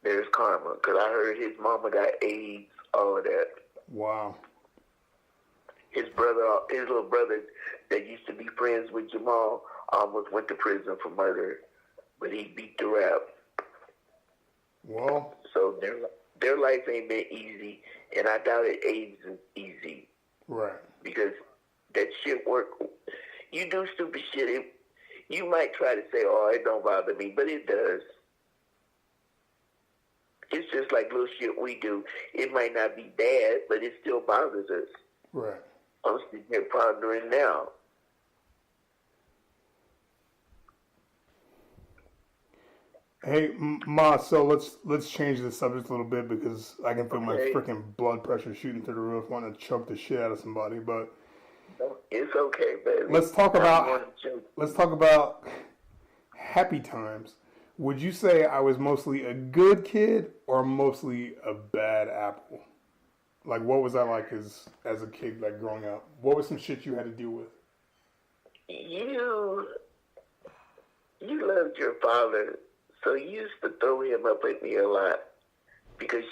There's karma. Because I heard his mama got AIDS, all of that. Wow. His little brother that used to be friends with Jamal almost went to prison for murder. But he beat the rap. Well. So their life ain't been easy. And I doubt it AIDS is easy. Right. Because that shit work. You do stupid shit. You might try to say, oh, it don't bother me, but it does. It's just like little shit we do. It might not be bad, but it still bothers us. Right. I'm sitting here pondering now. Hey, Ma, so let's change the subject a little bit because I can feel my freaking blood pressure shooting through the roof, wanting to choke the shit out of somebody. But it's okay, baby. Let's talk about happy times. Would you say I was mostly a good kid or mostly a bad apple? Like, what was I like as a kid, like growing up? What was some shit you had to deal with? You loved your father. So you used to throw him up at me a lot because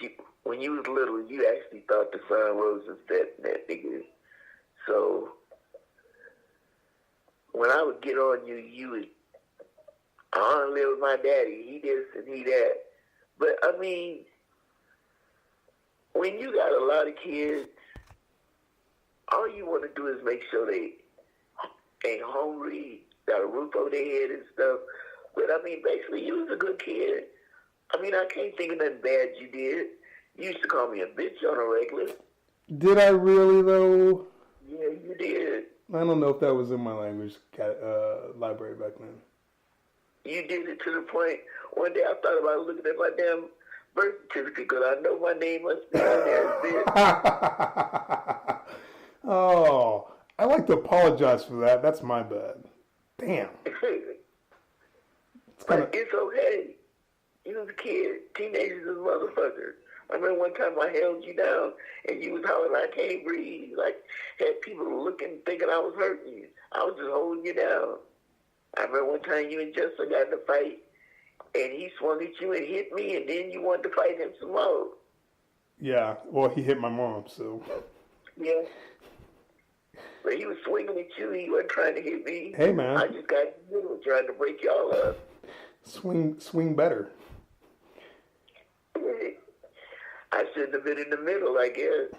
when you was little, you actually thought the sun rose instead of that nigga. So when I would get on you, you would, I want to live with my daddy. He this and he that. But I mean, when you got a lot of kids, all you want to do is make sure they ain't hungry, got a roof over their head and stuff. But, I mean, basically, you was a good kid. I mean, I can't think of nothing bad you did. You used to call me a bitch on a regular. Did I really, though? Yeah, you did. I don't know if that was in my language library back then. You did it to the point, one day I thought about looking at my damn birth certificate because I know my name must be on there, bitch. Oh, I like to apologize for that. That's my bad. Damn. But it's okay. You was a kid. Teenagers is motherfuckers. I remember one time I held you down and you was hollering, I can't breathe. Like, had people looking, thinking I was hurting you. I was just holding you down. I remember one time you and Justin got in a fight and he swung at you and hit me and then you wanted to fight him some more. Yeah, well, he hit my mom, so. Yeah. But he was swinging at you. He wasn't trying to hit me. Hey, man. I just got in the middle trying to break y'all up. Swing better. I shouldn't have been in the middle, I guess.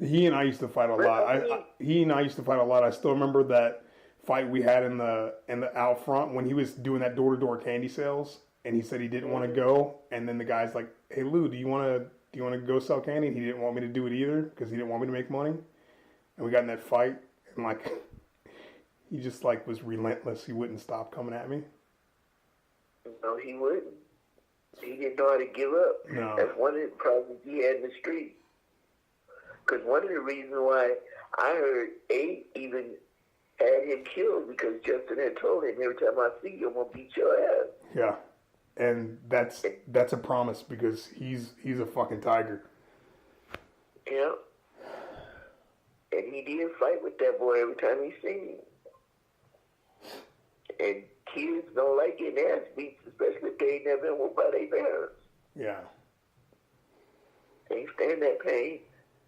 He and I used to fight a lot. He and I used to fight a lot. I still remember that fight we had in the out front when he was doing that door-to-door candy sales, and he said he didn't want to go. And then the guy's like, "Hey Lou, do you want to go sell candy?" And he didn't want me to do it either because he didn't want me to make money. And we got in that fight, and like he just like was relentless. He wouldn't stop coming at me. No, he wouldn't. He didn't know how to give up. No. That's one of the problems he had in the street. Because one of the reasons why I heard A even had him killed because Justin had told him, every time I see you, I'm going to beat your ass. Yeah. and that's a promise because he's a fucking tiger. Yeah. And he did fight with that boy every time he seen him. And kids don't like getting ass beats, especially if they ain't never been whooped by their parents. Yeah. They stand that pain,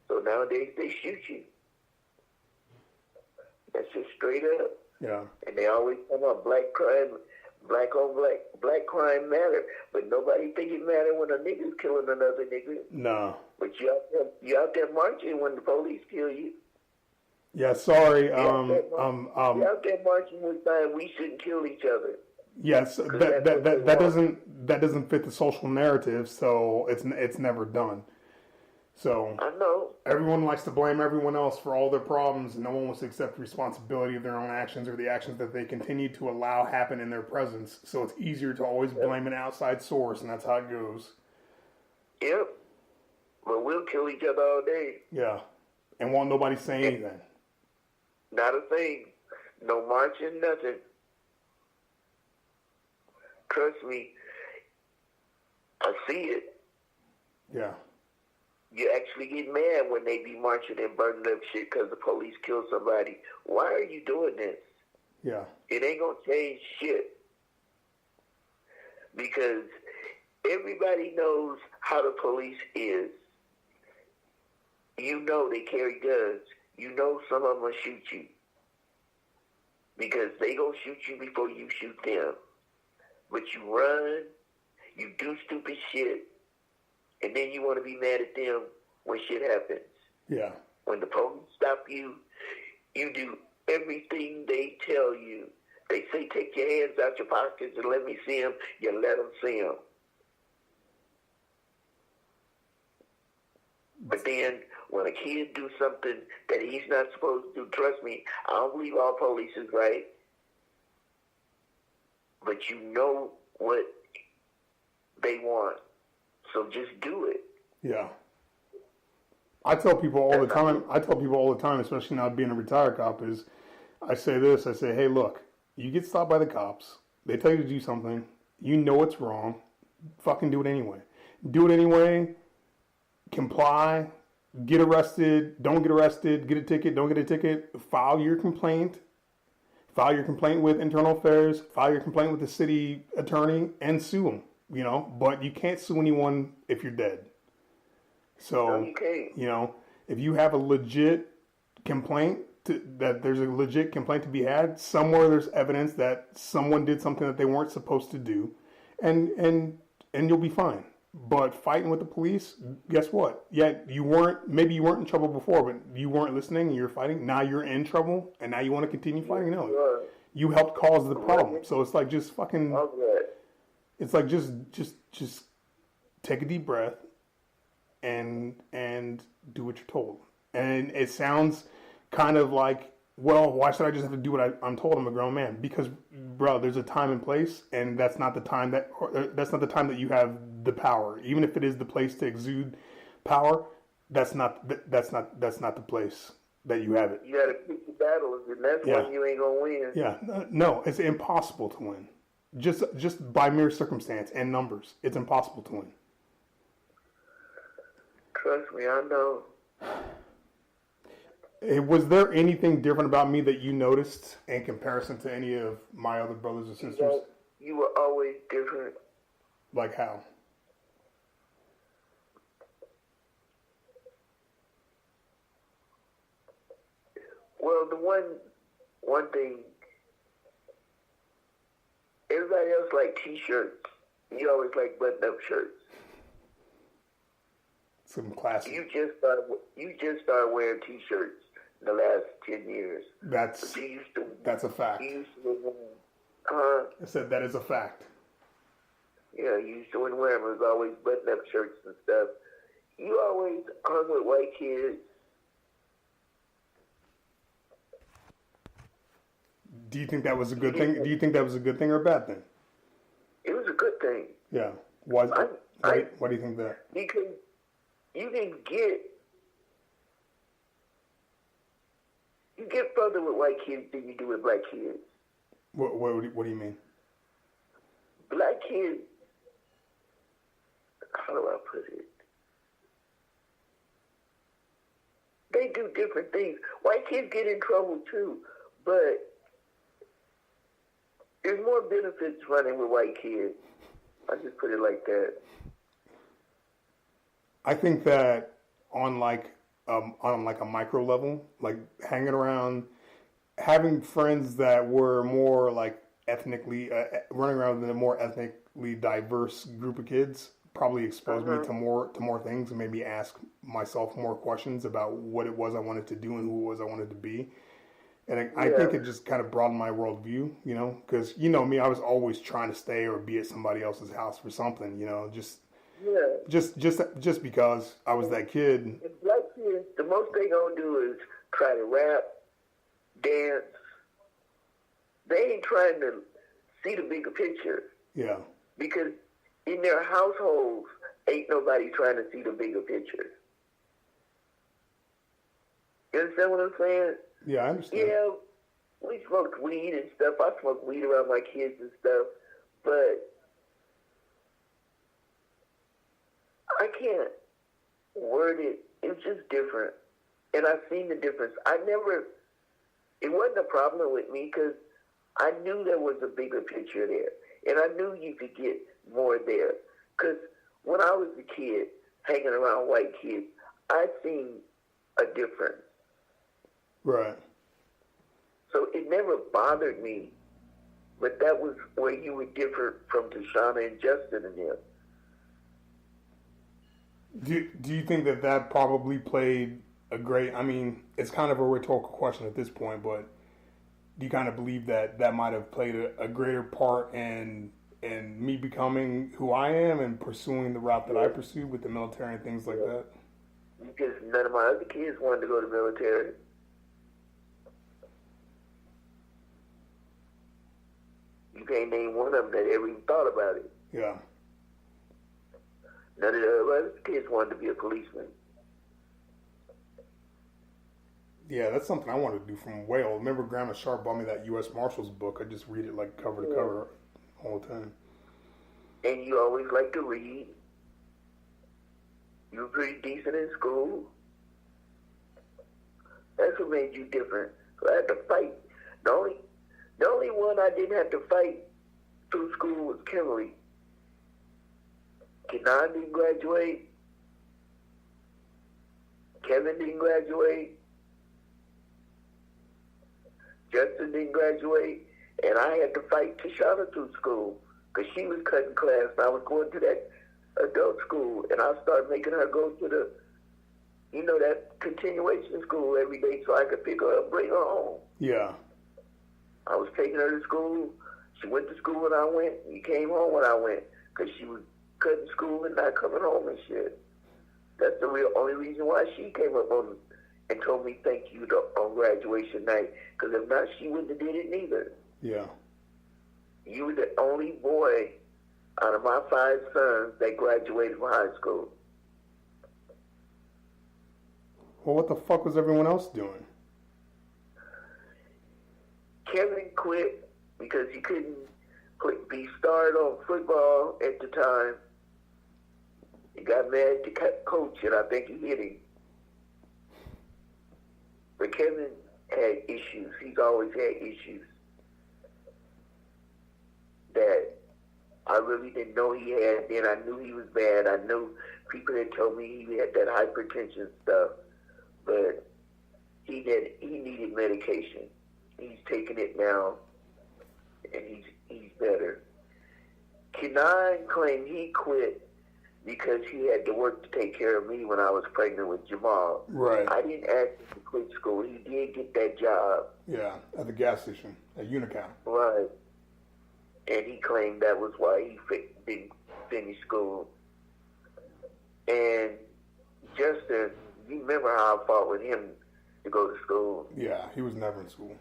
so nowadays they shoot you. That's just straight up. Yeah. And they always come up black crime, black on black crime matter. But nobody think it matter when a nigga's killing another nigga. No. But you out there marching when the police kill you. Yeah, sorry. You out there marching with time we shouldn't kill each other. Yes, that doesn't fit the social narrative, so it's never done. So I know everyone likes to blame everyone else for all their problems, and no one wants to accept responsibility of their own actions or the actions that they continue to allow happen in their presence. So it's easier to always blame an outside source, and that's how it goes. Yep. But we'll kill each other all day. Yeah, and won't nobody say anything. Not a thing. No marching, nothing. Trust me, I see it. Yeah. You actually get mad when they be marching and burning up shit because the police killed somebody. Why are you doing this? Yeah. It ain't gonna change shit. Because everybody knows how the police is. You know they carry guns. You know some of them will shoot you. Because they gonna shoot you before you shoot them. But you run, you do stupid shit, and then you want to be mad at them when shit happens. Yeah. When the police stop you, you do everything they tell you. They say take your hands out your pockets and let me see them. You let them see them. But then when a kid do something that he's not supposed to do, trust me, I don't believe all police is right. But you know what they want. So just do it. Yeah. I tell people all the time, especially now being a retired cop, is I say this, I say, hey, look, you get stopped by the cops, they tell you to do something, you know it's wrong, fucking do it anyway. Do it anyway, comply, get arrested, don't get arrested, get a ticket, don't get a ticket, file your complaint with Internal Affairs, file your complaint with the city attorney, and sue them, you know, but you can't sue anyone if you're dead. So, No, you can't. You know, if you have a legit complaint, that there's a legit complaint to be had, somewhere there's evidence that someone did something that they weren't supposed to do, and you'll be fine. But fighting with the police, guess what? Yeah, maybe you weren't in trouble before, but you weren't listening and you're fighting. Now you're in trouble, and now you want to continue fighting? No. You helped cause the problem. So it's like just fucking, it's like just take a deep breath and do what you're told. And it sounds kind of like, well, why should I just have to do what I'm told? I'm a grown man. Because, bro, there's a time and place, and that's not the time that you have the power. Even if it is the place to exude power, that's not the place that you have it. You got to pick your battles, and that's when you ain't gonna win. Yeah, no, it's impossible to win. Just by mere circumstance and numbers, it's impossible to win. Trust me, I know. Was there anything different about me that you noticed in comparison to any of my other brothers or sisters? You were always different. Like how? Well, the one thing, everybody else like T-shirts. You always like button-up shirts. Some classic. You just started wearing T-shirts in the last 10 years. That's a fact. I said that is a fact. Yeah, you used to wear them. It was always button-up shirts and stuff. You always hung with white kids. Do you think that was a good thing? Do you think that was a good thing or a bad thing? It was a good thing. Yeah. Why do you think that? Because you get further with white kids than you do with black kids. What do you mean? Black kids how do I put it? They do different things. White kids get in trouble too, but there's more benefits running with white kids. I just put it like that. I think that on like a micro level, like hanging around, having friends that were more like ethnically running around with a more ethnically diverse group of kids probably exposed me to more things and made me ask myself more questions about what it was I wanted to do and who it was I wanted to be. And I think it just kind of broadened my worldview, you know, because you know me, I was always trying to stay or be at somebody else's house for something, you know, just because I was that kid. And black kids, the most they gonna do is try to rap, dance. They ain't trying to see the bigger picture. Yeah. Because in their households, ain't nobody trying to see the bigger picture. You understand what I'm saying? Yeah, I understand. Yeah, we smoked weed and stuff. I smoked weed around my kids and stuff, but I can't word it. It's just different. And I've seen the difference. It wasn't a problem with me because I knew there was a bigger picture there. And I knew you could get more there. Because when I was a kid, hanging around white kids, I seen a difference. Right. So it never bothered me. But that was where you were different from Tashana and Justin and them. Do you think that probably played a great, I mean, it's kind of a rhetorical question at this point, but do you kind of believe that might have played a greater part in me becoming who I am and pursuing the route that I pursued with the military and things like that? Because none of my other kids wanted to go to the military. You can't name one of them that ever even thought about it. Yeah. None of the other kids wanted to be a policeman. Yeah, that's something I wanted to do from Wales. Remember Grandma Sharp bought me that U.S. Marshals book. I just read it like cover to cover all the time. And you always like to read. You were pretty decent in school. That's what made you different. So I had to fight. The only one I didn't have to fight through school was Kimberly. Kenan didn't graduate. Kevin didn't graduate. Justin didn't graduate. And I had to fight Tashana through school because she was cutting class and I was going to that adult school. And I started making her go to the, that continuation school every day so I could pick her up, bring her home. Yeah. I was taking her to school. She went to school when I went. He came home when I went because she was cutting school and not coming home and shit. That's the only reason why she came up on and told me thank you on graduation night. Because if not, she wouldn't have did it neither. Yeah. You were the only boy out of my 5 sons that graduated from high school. Well, what the fuck was everyone else doing? Kevin quit because he couldn't be started on football at the time. He got mad at the coach, and I think he hit him. But Kevin had issues. He's always had issues that I really didn't know he had. Then I knew he was bad. I knew people had told me he had that hypertension stuff, but he needed medication. He's taking it now, and he's better. Kenan claimed he quit because he had to work to take care of me when I was pregnant with Jamal. Right. I didn't ask him to quit school. He did get that job. Yeah, at the gas station, at Unicam. Right. And he claimed that was why he didn't finish school. And Justin, you remember how I fought with him to go to school? Yeah, he was never in school.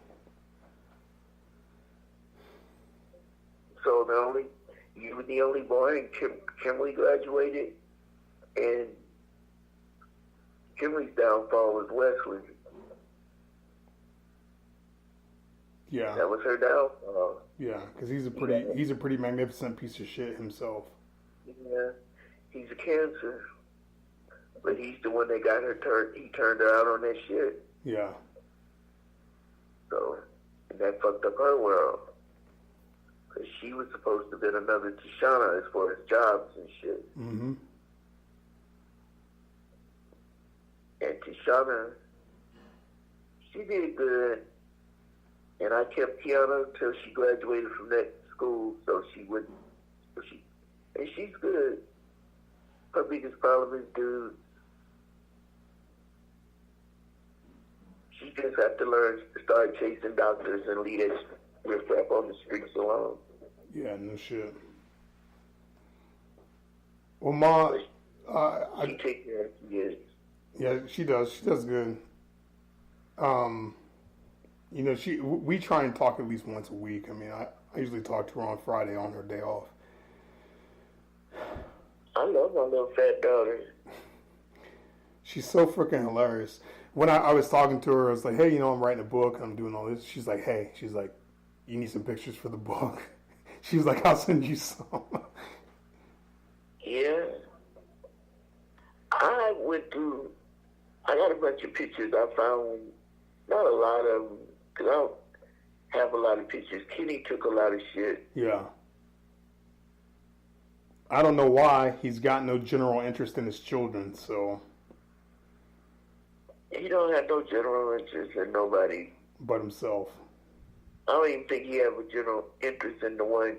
So you were the only boy, and Kimberly graduated, and Kimberly's downfall was Wesley. Yeah. That was her downfall. Yeah, because he's a pretty magnificent piece of shit himself. Yeah. he's a cancer. But he's the one that got her he turned her out on that shit. Yeah. So, and that fucked up her world. Because she was supposed to have been another Tishana as far as jobs and shit. Mm-hmm. And Tishana, she did good. And I kept Kiana until she graduated from that school so she wouldn't. And she's good. Her biggest problem is dudes. She just have to learn to start chasing doctors and leave that riff-raff on the streets alone. Yeah, no shit. Well, Ma, She takes care of kids. yeah, she does. She does good. You know, we try and talk at least once a week. I mean, I usually talk to her on Friday on her day off. I love my little fat daughter. She's so freaking hilarious. When I was talking to her, I was like, hey, you know, I'm writing a book. I'm doing all this. She's like, hey, you need some pictures for the book. She's like, I'll send you some. Yeah. I got a bunch of pictures I found, not a lot of them, because I don't have a lot of pictures. Kenny took a lot of shit. Yeah. I don't know why. He's got no general interest in his children, so. He don't have no general interest in nobody. But himself. I don't even think he have a general interest in the one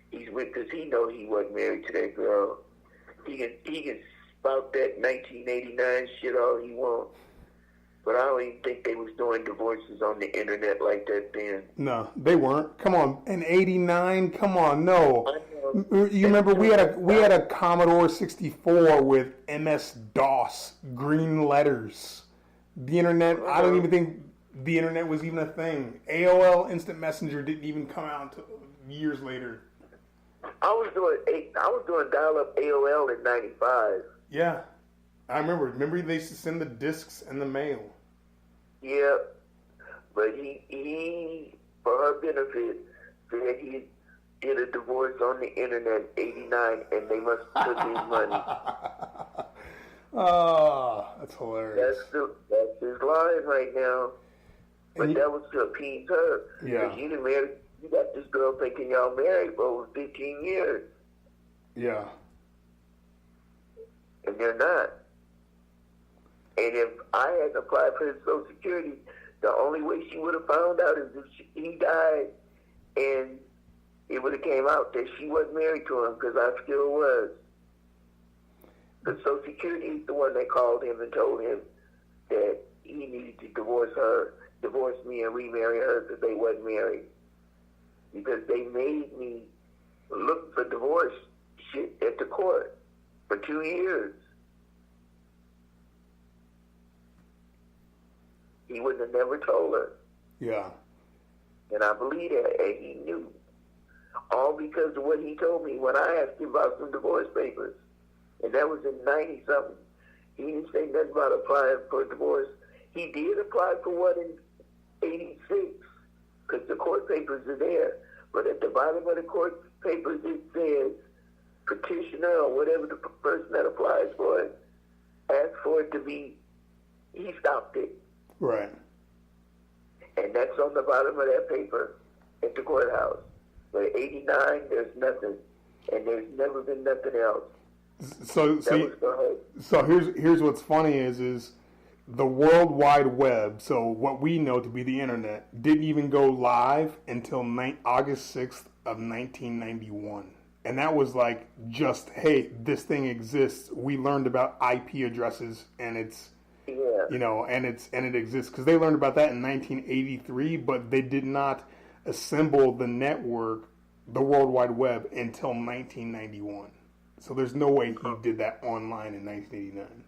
he's with, because he know he wasn't married to that girl. He can spout that 1989 shit all he wants. But I don't even think they was doing divorces on the internet like that then. No, they weren't. Come on, in '89. Come on, no. You remember we had a Commodore 64 with MS-DOS, green letters. The internet. I don't even think the internet was even a thing. AOL Instant Messenger didn't even come out until years later. I was doing dial-up AOL in '95. Yeah, I remember. Remember they used to send the discs and the mail. Yeah, but he for her benefit, said he did a divorce on the internet in '89, and they must have took his money. Oh, that's hilarious. That's his line right now. But that was to appease her. Yeah. Because you got this girl thinking y'all married for over 15 years. Yeah. And they're not. And if I hadn't applied for his Social Security, the only way she would have found out is if he died and it would have came out that she wasn't married to him, because I still was. The Social Security is the one that called him and told him that he needed to divorce me and remarry her because they wasn't married. Because they made me look for divorce shit at the court for 2 years. He would have never told her. Yeah. And I believe that, and he knew. All because of what he told me when I asked him about some divorce papers. And that was in 90-something. He didn't say nothing about applying for a divorce. He did apply for one in 86, because the court papers are there. But at the bottom of the court papers, it says, petitioner or whatever the person that applies for it, asked for it to be, he stopped it. Right. And that's on the bottom of that paper at the courthouse. But 89, there's nothing. And there's never been nothing else. So here's what's funny is the World Wide Web, so what we know to be the internet, didn't even go live until August 6th of 1991. And that was like just, hey, this thing exists. We learned about IP addresses and it's, you know, and it exists. Because they learned about that in 1983, but they did not assemble the network, the World Wide Web, until 1991. So there's no way he did that online in 1989.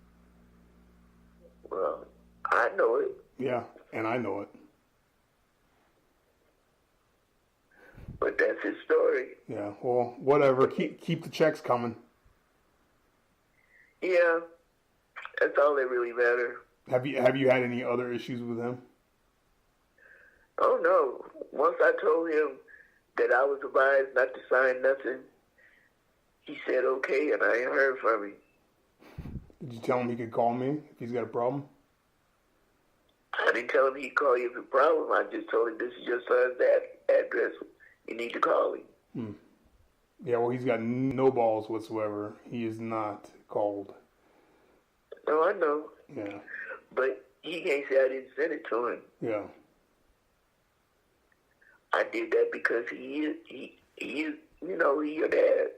Well, I know it. Yeah, and I know it. But that's his story. Yeah, well, whatever. Keep the checks coming. Yeah, that's all that really matters. Have you had any other issues with him? Oh, no. Once I told him that I was advised not to sign nothing, He said okay, and I ain't heard from him. Did you tell him he could call me if he's got a problem? I didn't tell him he'd call you if a problem. I just told him this is your son's address. You need to call him. Yeah, well, he's got no balls whatsoever. He is not called. No, I know. Yeah. But he can't say I didn't send it to him. Yeah. I did that because he is, he your dad.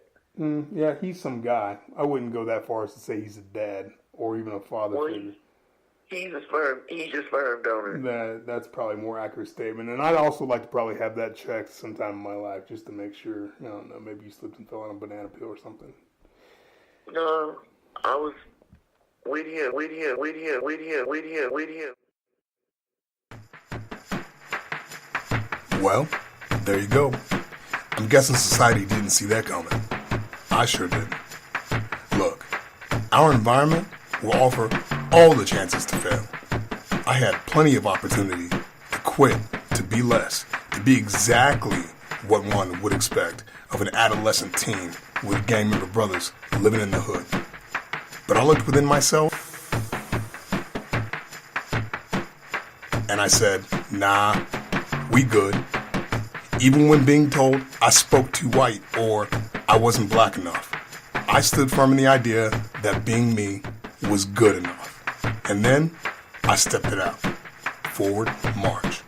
Yeah, he's some guy. I wouldn't go that far as to say he's a dad or even a father figure. He's a sperm donor. That's probably a more accurate statement. And I'd also like to probably have that checked sometime in my life just to make sure. I don't know, maybe you slipped and fell on a banana peel or something. No, I was with him. Well, there you go. I'm guessing society didn't see that coming. I sure did. Look, our environment will offer all the chances to fail. I had plenty of opportunity to quit, to be less, to be exactly what one would expect of an adolescent teen with gang member brothers living in the hood. But I looked within myself and I said, nah, we good. Even when being told I spoke too white or I wasn't black enough, I stood firm in the idea that being me was good enough. And then I stepped it out. Forward march.